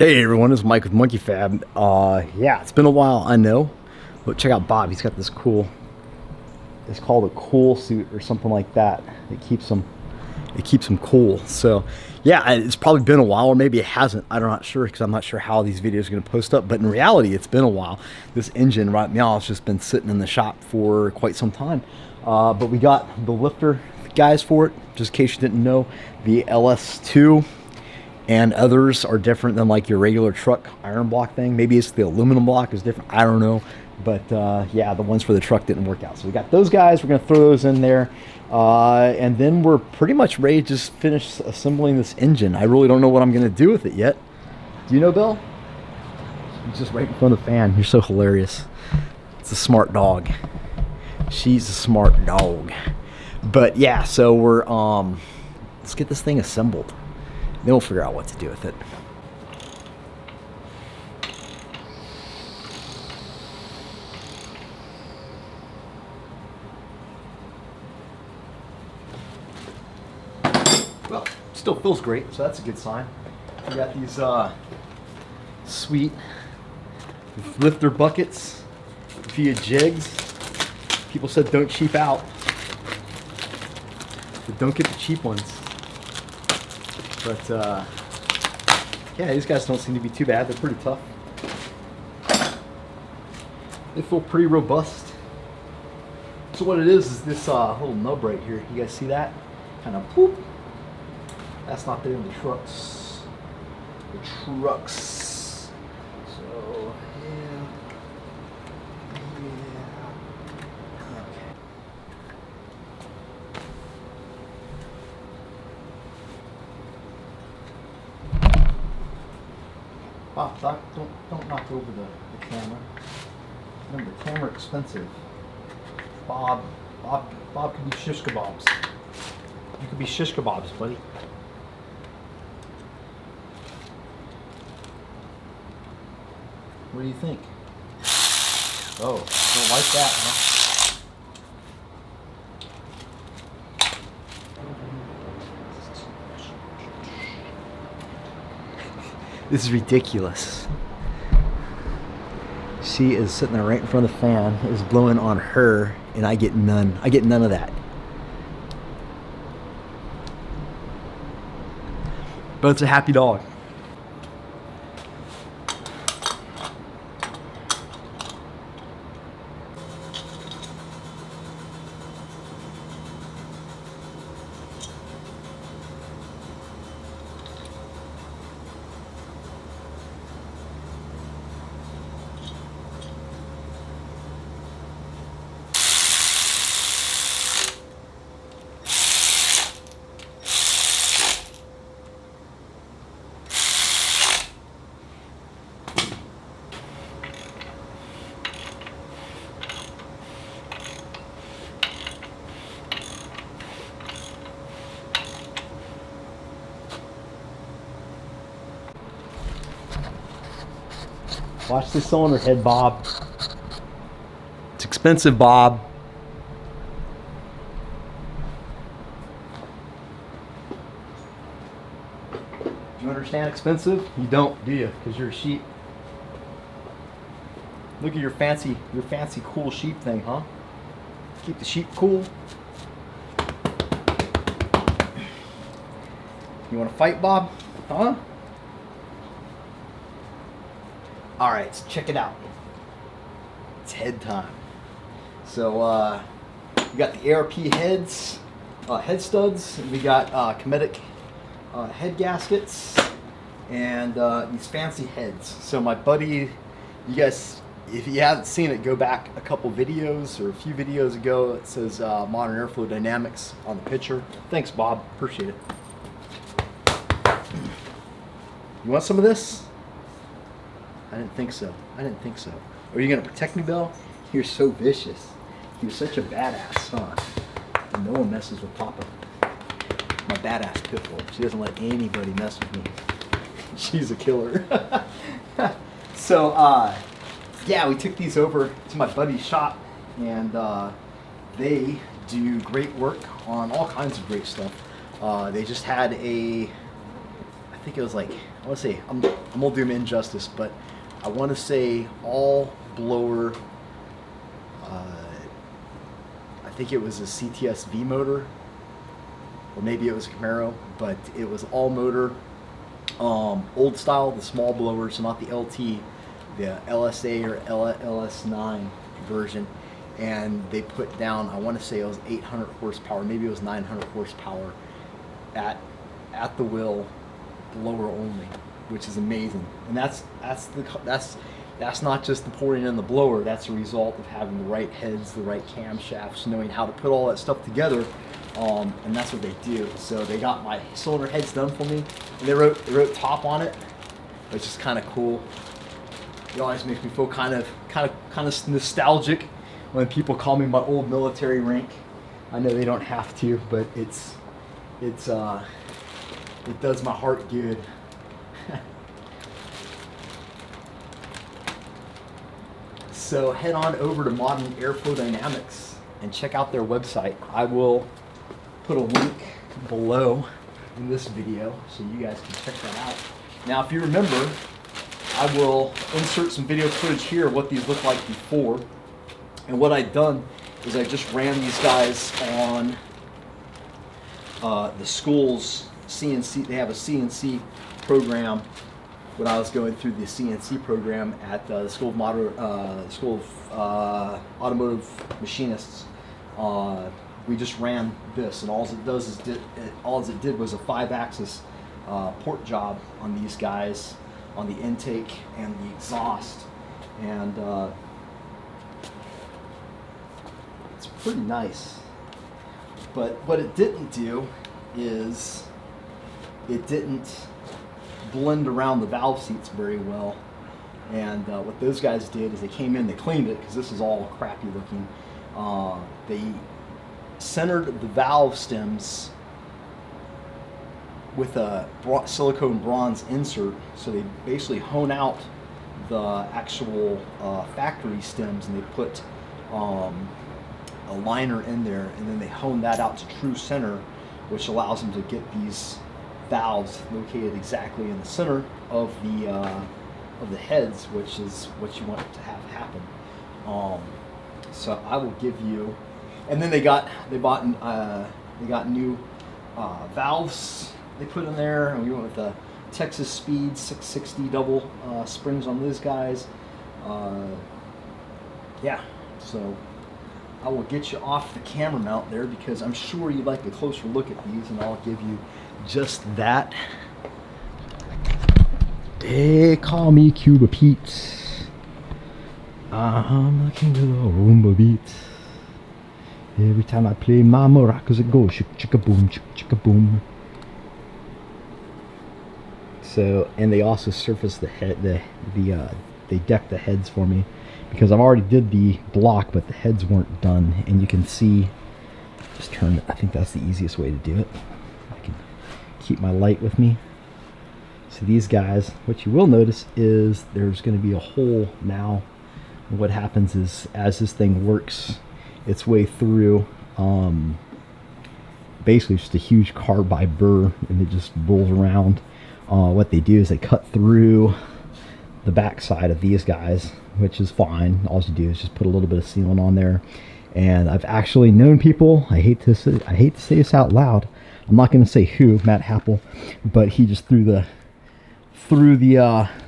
Hey everyone, it's Mike with Monkey Fab. Yeah, it's been a while, I know, but check out Bob. He's got this cool. It's called a cool suit or something like that. It keeps him cool. So, yeah, it's probably been a while, or maybe it hasn't. I'm not sure because I'm not sure how these videos are going to post up. But in reality, it's been a while. This engine right now has just been sitting in the shop for quite some time. But we got the lifter guys for it. Just in case you didn't know, the ls2. And others are different than like your regular truck iron block thing. Maybe it's the aluminum block is different. I don't know. But yeah, the ones for the truck didn't work out. So we got those guys. We're going to throw those in there. And then we're pretty much ready to just finish assembling this engine. I really don't know what I'm going to do with it yet. Do you know, Bill? He's just right in front of the fan. You're so hilarious. It's a smart dog. She's a smart dog. But yeah, so we're let's get this thing assembled. Then we'll figure out what to do with it. Well, still feels great, so that's a good sign. We got these sweet lifter buckets via jigs. People said don't cheap out, but don't get the cheap ones. But yeah, these guys don't seem to be too bad. They're pretty tough. They feel pretty robust. So what it is this little nub right here. You guys see that? Kind of poop. That's not there in the trucks. The trucks. So yeah. Okay. Oh, Doc, don't knock over the camera. Remember, camera expensive. Bob could be shish kebabs. You could be shish kebabs, buddy. What do you think? Oh, don't like that, huh? This is ridiculous. She is sitting there right in front of the fan, is blowing on her, and I get none. I get none of that. But it's a happy dog. Watch the cylinder head, Bob. It's expensive, Bob. Do you understand expensive? You don't, do you? Because you're a sheep. Look at your fancy cool sheep thing, huh? Keep the sheep cool. You want to fight, Bob? Huh? All right, so check it out. It's head time. So we got the ARP heads, head studs, and we got Cometic head gaskets, and these fancy heads. So my buddy, you guys, if you haven't seen it, go back a couple videos or a few videos ago. It says Modern Airflow Dynamics on the picture. Thanks, Bob. Appreciate it. You want some of this? I didn't think so. I didn't think so. Are you going to protect me, Bill? You're so vicious. You're such a badass, huh? And no one messes with Papa. My badass pitbull. She doesn't let anybody mess with me. She's a killer. So, yeah, we took these over to my buddy's shop, and they do great work on all kinds of great stuff. They just had a, I think it was like, I want to say, I'm gonna do him injustice, but I want to say all blower. I think it was a CTS V motor, or maybe it was a Camaro, but it was all motor, old style, the small blowers, so not the LT, the LSA or LS9 version, and they put down, I want to say it was 800 horsepower, maybe it was 900 horsepower at the wheel, blower only, which is amazing. And that's not just the pouring in the blower, that's a result of having the right heads, the right camshafts, knowing how to put all that stuff together. And that's what they do. So they got my cylinder heads done for me, and they wrote top on it, which is kind of cool. It always makes me feel kind of nostalgic when people call me my old military rank. I know they don't have to, but it does my heart good. So head on over to Modern Airflow Dynamics and check out their website. I will put a link below in this video so you guys can check that out. Now, if you remember, I will insert some video footage here of what these look like before. And what I've done is I just ran these guys on the school's CNC. They have a CNC program. When I was going through the CNC program at the School of Automotive Machinists, we just ran this, and all it did was a 5-axis port job on these guys, on the intake and the exhaust, and it's pretty nice. But what it didn't do is it didn't blend around the valve seats very well. And what those guys did is they came in, they cleaned it, because this is all crappy looking. They centered the valve stems with a silicone bronze insert, so they basically hone out the actual factory stems, and they put a liner in there, and then they hone that out to true center, which allows them to get these valves located exactly in the center of the heads, which is what you want to have happen. So I will give you, and then they got new valves they put in there, and we went with the Texas Speed 660 double springs on those guys. Yeah, so I will get you off the camera mount there, because I'm sure you'd like a closer look at these, and I'll give you just that. They call me Cuba Pete. I'm looking to the Roomba beat. Every time I play my maracas, it goes chicka chicka boom, chicka chicka boom. So, and they also surface the head, they deck the heads for me, because I've already did the block, but the heads weren't done. And you can see, just turn it, I think that's the easiest way to do it. I can keep my light with me. So these guys, what you will notice is there's going to be a hole now. And what happens is, as this thing works its way through, basically just a huge carbide burr, and it just rolls around. What they do is they cut through the back side of these guys, which is fine. All you do is just put a little bit of sealant on there. And I've actually known people, I hate to say this out loud, I'm not going to say who, Matt Happel, but he just threw the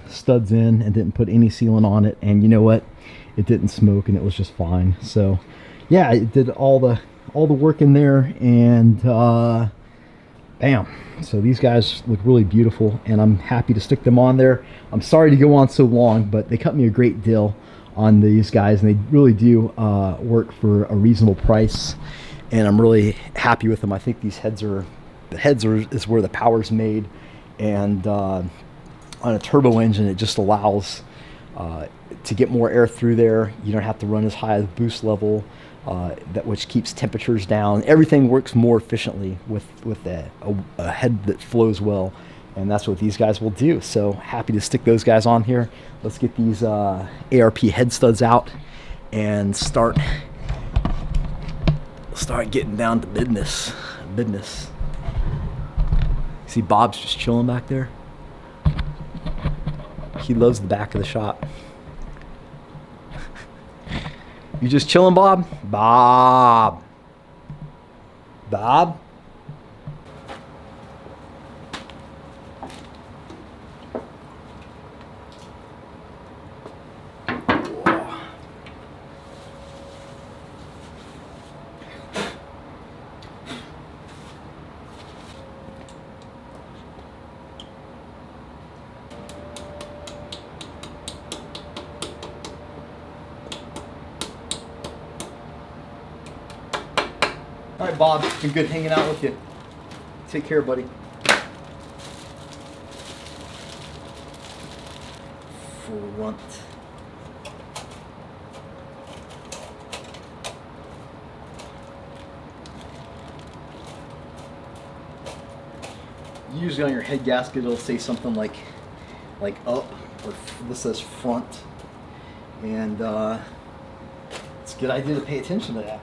studs in and didn't put any sealant on it, and you know what, it didn't smoke, and it was just fine. So yeah, it did all the work in there, and bam. So these guys look really beautiful, and I'm happy to stick them on there. I'm sorry to go on so long, but they cut me a great deal on these guys, and they really do work for a reasonable price, and I'm really happy with them. I think these heads is where the power's made, and on a turbo engine, it just allows to get more air through there. You don't have to run as high as boost level, which keeps temperatures down. Everything works more efficiently with a head that flows well, and that's what these guys will do. So happy to stick those guys on here. Let's get these ARP head studs out and start getting down to business. See Bob's just chilling back there. He loves the back of the shop. You just chilling, Bob? Bob. Bob? All right, Bob, it's been good hanging out with you. Take care, buddy. Front. Usually on your head gasket it'll say something like up, or this says front, and it's a good idea to pay attention to that.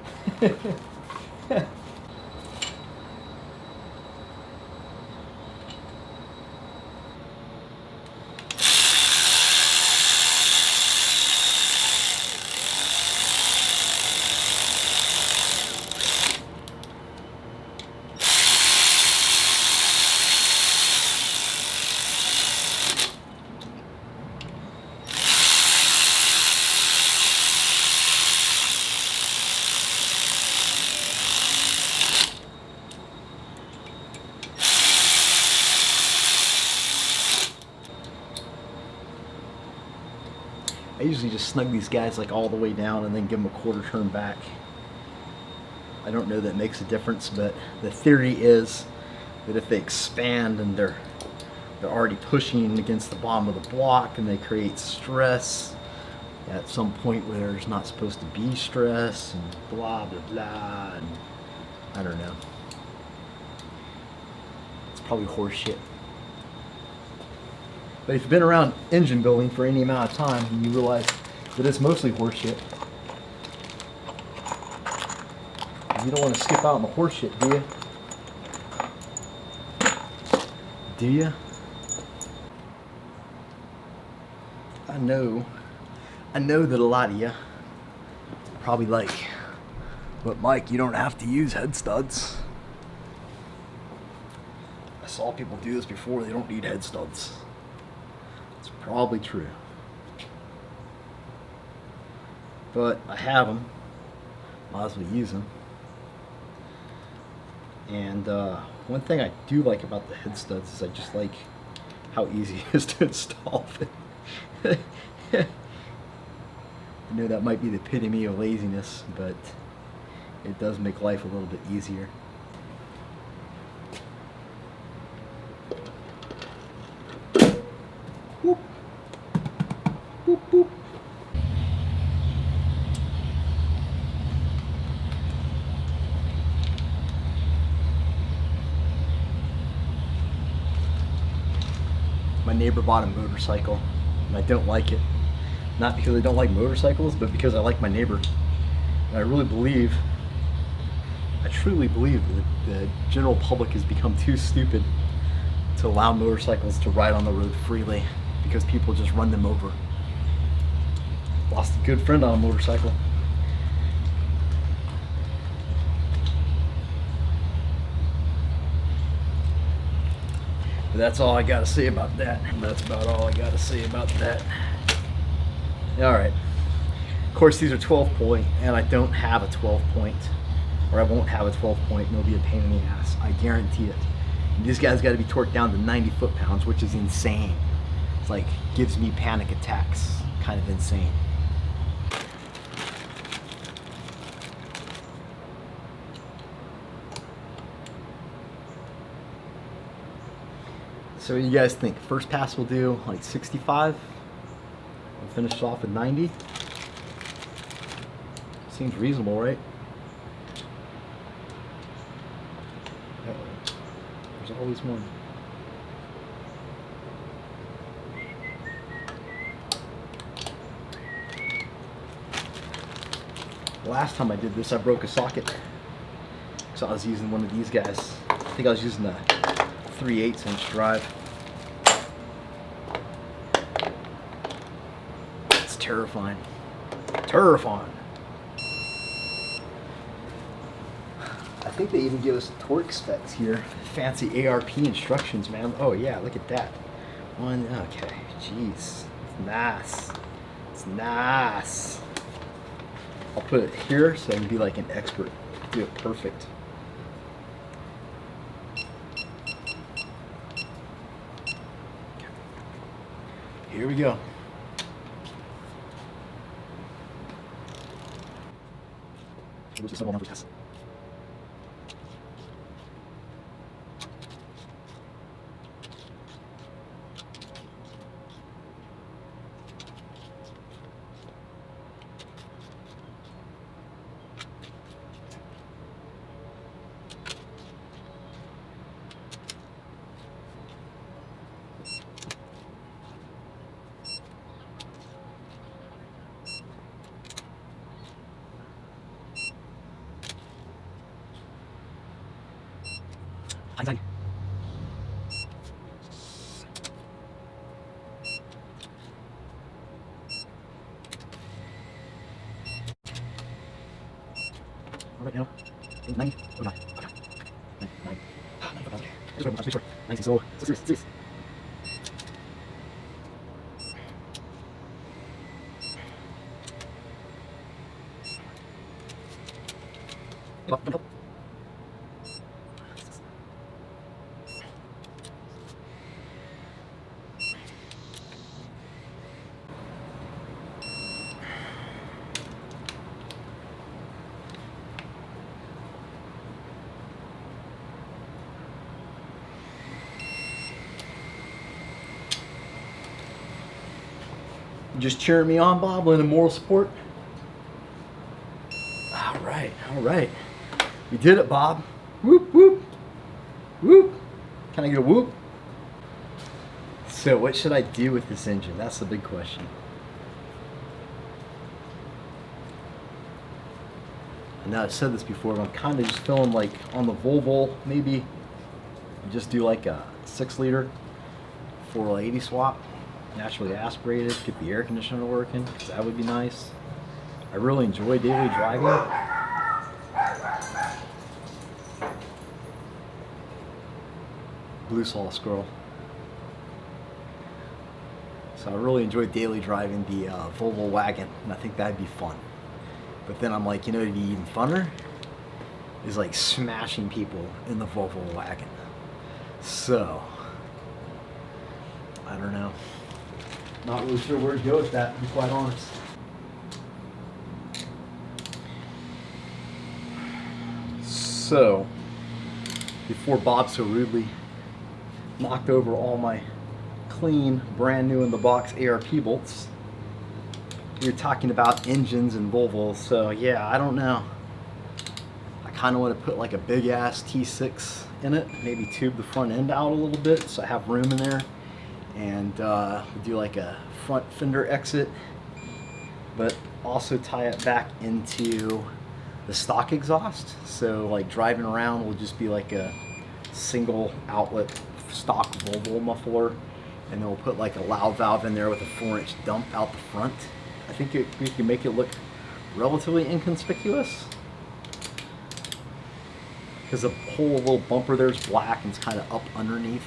I usually just snug these guys like all the way down and then give them a quarter turn back. I don't know that makes a difference, but the theory is that if they expand and they're already pushing against the bottom of the block and they create stress at some point where there's not supposed to be stress and blah blah blah, and I don't know. It's probably horse shit. But if you've been around engine building for any amount of time, you realize that it's mostly horseshit. You don't want to skip out on the horseshit, do you? Do you? I know that a lot of you probably like, but Mike, you don't have to use head studs. I saw people do this before. They don't need head studs. It's probably true. But I have them. Might as well use them. And one thing I do like about the head studs is I just like how easy it is to install them. I know that might be the epitome of laziness, but it does make life a little bit easier. Whoop. Whoop, whoop. My neighbor bought a motorcycle, and I don't like it. Not because I don't like motorcycles, but because I like my neighbor. And I truly believe that the general public has become too stupid to allow motorcycles to ride on the road freely because people just run them over. Lost a good friend on a motorcycle. But that's all I gotta say about that. That's about all I gotta say about that. Alright. Of course, these are 12 point, and I don't have a 12 point. Or I won't have a 12 point, and it'll be a pain in the ass. I guarantee it. And these guys gotta be torqued down to 90 foot-pounds, which is insane. It's like, gives me panic attacks. Kind of insane. So what do you guys think? First pass will do like 65. We'll finish off at 90. Seems reasonable, right? Uh-oh. There's always one. Last time I did this, I broke a socket. So I was using one of these guys. I think I was using a 3/8 inch drive. terrifying. Terrifying. I think they even give us torque specs here. Fancy ARP instructions, man. Oh yeah, look at that. One, okay, jeez. It's nice. It's nice. I'll put it here so I can be like an expert. Do it perfect. Here we go. Which is simple number test. Hindsight. Right now, 90. Oh, 9. Okay. 9. 9. Just right. 90. So, serious. Help. Just cheering me on, Bob, lending moral support. All right. We did it, Bob. Whoop, whoop, whoop. Can I get a whoop? So what should I do with this engine? That's the big question. I know I've said this before, but I'm kind of just feeling like on the Volvo, maybe just do like a 6-liter 480 swap. Naturally aspirated, get the air conditioner working, because that would be nice. I really enjoy daily driving. Blue saw squirrel. So I really enjoy daily driving the Volvo wagon, and I think that'd be fun. But then I'm like, you know, it'd be even funner is like smashing people in the Volvo wagon. So I don't know. Not really sure where to go with that, to be quite honest. So, before Bob so rudely knocked over all my clean, brand new in the box ARP bolts, we were talking about engines and Volvos. So yeah, I don't know. I kind of want to put like a big ass T6 in it, maybe tube the front end out a little bit so I have room in there. And do like a front fender exit, but also tie it back into the stock exhaust. So like driving around will just be like a single outlet stock Volvo muffler, and then we'll put like a loud valve in there with a 4-inch dump out the front. I think we can make it look relatively inconspicuous because the whole little bumper there is black and it's kind of up underneath.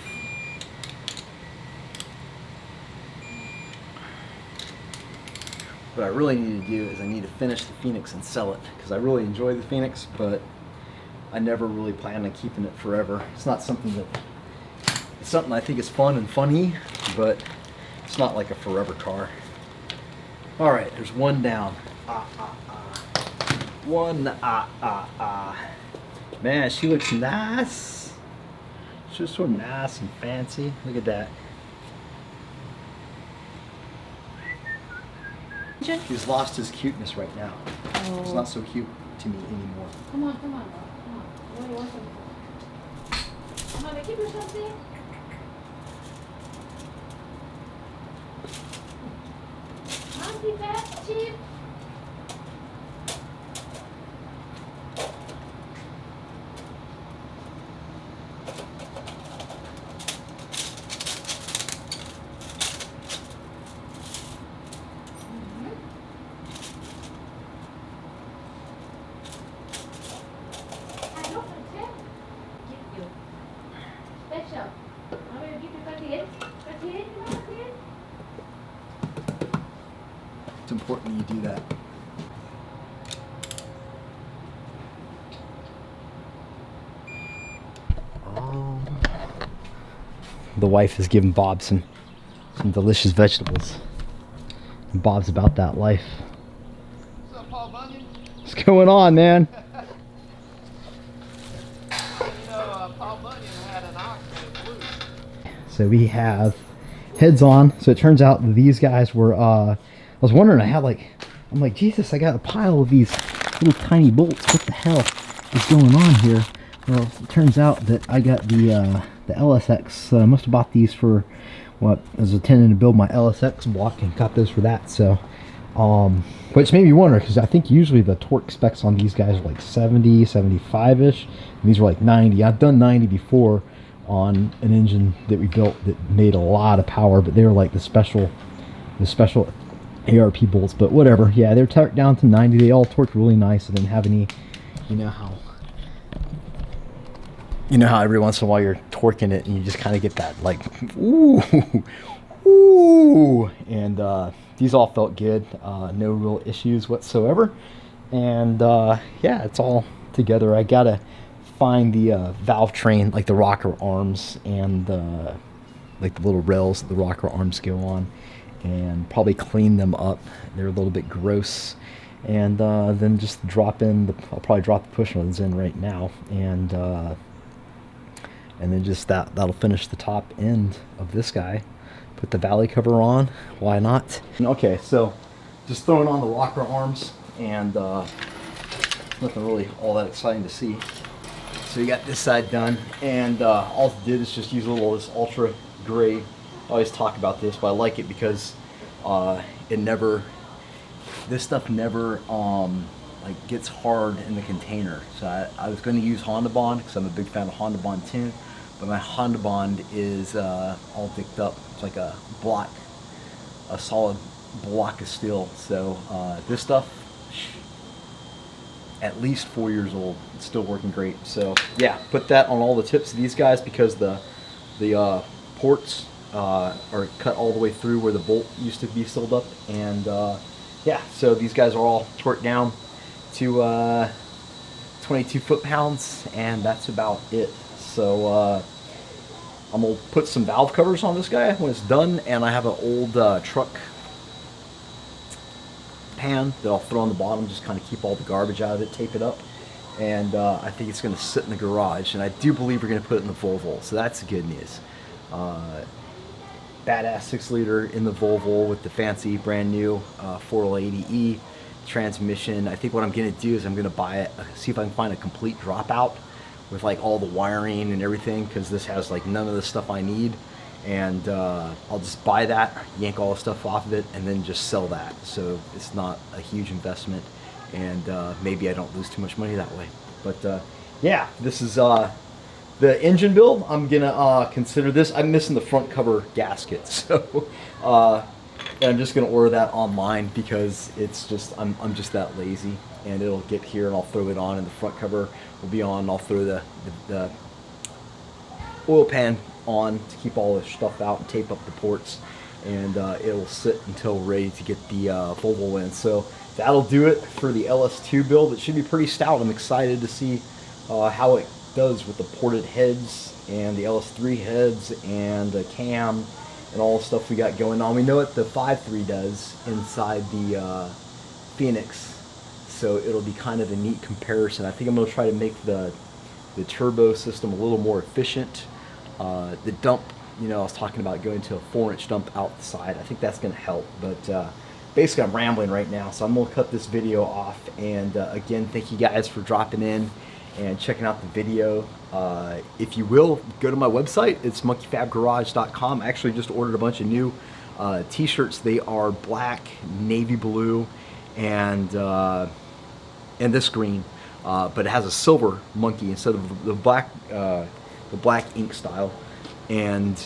What I really need to do is I need to finish the Phoenix and sell it, because I really enjoy the Phoenix, but I never really plan on keeping it forever. It's not something that, it's something I think is fun and funny, but it's not like a forever car. All right, there's one down. One, Man, she looks nice. She's so nice and fancy. Look at that. He's lost his cuteness right now. Oh. He's not so cute to me anymore. Come on. What do you want? Come on, keep yourself there. Auntie Fat Chip. the wife has given Bob some delicious vegetables. And Bob's about that life. What's up, Paul Bunyan? What's going on, man? Paul Bunyan had an ox that blew. So we have heads on. So it turns out that these guys were, I was wondering, I'm like, Jesus, I got a pile of these little tiny bolts. What the hell is going on here? Well, it turns out that I got the LSX. Must have bought these for what I was intending to build my LSX block, and got those for that. So, which made me wonder, because I think usually the torque specs on these guys are like 70, 75-ish, and these were like 90. I've done 90 before on an engine that we built that made a lot of power, but they were like the special ARP bolts. But whatever, yeah, they're torqued down to 90. They all torqued really nice. I didn't have any, you know how every once in a while you're torquing it and you just kind of get that like ooh, ooh, and these all felt good. No real issues whatsoever, and yeah, it's all together. I gotta find the valve train, like the rocker arms and like the little rails that the rocker arms go on, and probably clean them up. They're a little bit gross, and then just drop in I'll probably drop the push ones in right now, and then just that'll finish the top end of this guy. Put the valley cover on, why not? Okay, so just throwing on the rocker arms, and nothing really all that exciting to see. So you got this side done, and all it did is just use a little of this ultra gray. I always talk about this, but I like it because this stuff never like gets hard in the container. So I was going to use Honda Bond because I'm a big fan of Honda Bond too, but my Honda Bond is all dicked up. It's like a solid block of steel. So this stuff, at least 4 years old, it's still working great. So yeah, put that on all the tips of these guys because the ports are cut all the way through where the bolt used to be sealed up, and yeah, so these guys are all torqued down to 22 foot-pounds, and that's about it. So I'm gonna put some valve covers on this guy when it's done, and I have an old truck pan that I'll throw on the bottom, just kind of keep all the garbage out of it, tape it up, and I think it's going to sit in the garage, and I do believe we're going to put it in the Volvo, so that's the good news. Badass 6-liter in the Volvo with the fancy brand new 480E transmission. I think what I'm going to do is I'm going to see if I can find a complete dropout with like all the wiring and everything, because this has like none of the stuff I need. And I'll just buy that, yank all the stuff off of it, and then just sell that. So it's not a huge investment, and maybe I don't lose too much money that way. But yeah, this is the engine build. I'm gonna consider this. I'm missing the front cover gasket, so I'm just gonna order that online because it's just I'm just that lazy, and it'll get here and I'll throw it on, and the front cover will be on. And I'll throw the oil pan on to keep all the stuff out and tape up the ports, and it'll sit until ready to get the Volvo in. So that'll do it for the LS2 build. It should be pretty stout. I'm excited to see how it does with the ported heads and the LS3 heads and the cam and all the stuff we got going on. We know what the 5.3 does inside the Phoenix, so it'll be kind of a neat comparison. I think I'm going to try to make the turbo system a little more efficient. The dump, I was talking about going to a 4-inch dump outside. I think that's going to help, but basically I'm rambling right now, so I'm going to cut this video off. And again, thank you guys for dropping in and checking out the video. If you will, go to my website. It's monkeyfabgarage.com. I actually just ordered a bunch of new t-shirts. They are black, navy blue, and this green, but it has a silver monkey instead of the black ink style, and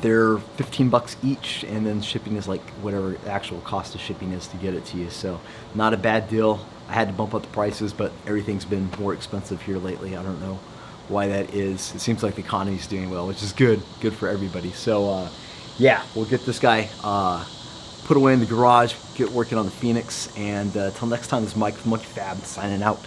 they're $15 each, and then shipping is like whatever the actual cost of shipping is to get it to you. So not a bad deal. I had to bump up the prices, but everything's been more expensive here lately. I don't know why that is. It seems like the economy's doing well, which is good for everybody. So yeah, we'll get this guy put away in the garage, get working on the Phoenix, and until next time, this is Mike from Monkey Fab signing out.